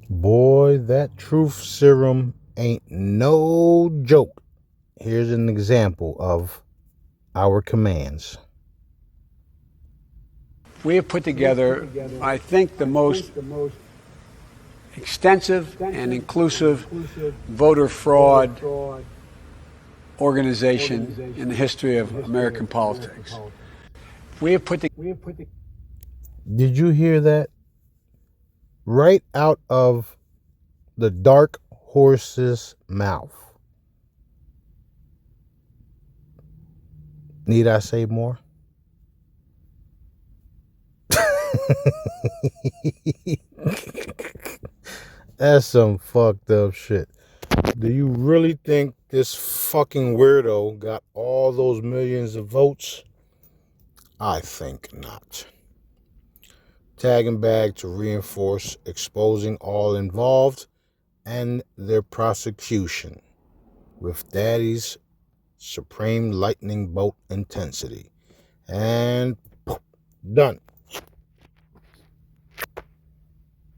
Boy, that truth serum ain't no joke. Here's an example of our commands. We have put together, I think, the most extensive and inclusive voter fraud organization in the history of American politics. We have put Did you hear that? Right out of the dark horse's mouth. Need I say more? That's some fucked up shit. Do you really think this fucking weirdo got all those millions of votes? I think not. Tag him back to reinforce exposing all involved and their prosecution with Daddy's supreme lightning bolt intensity. And done.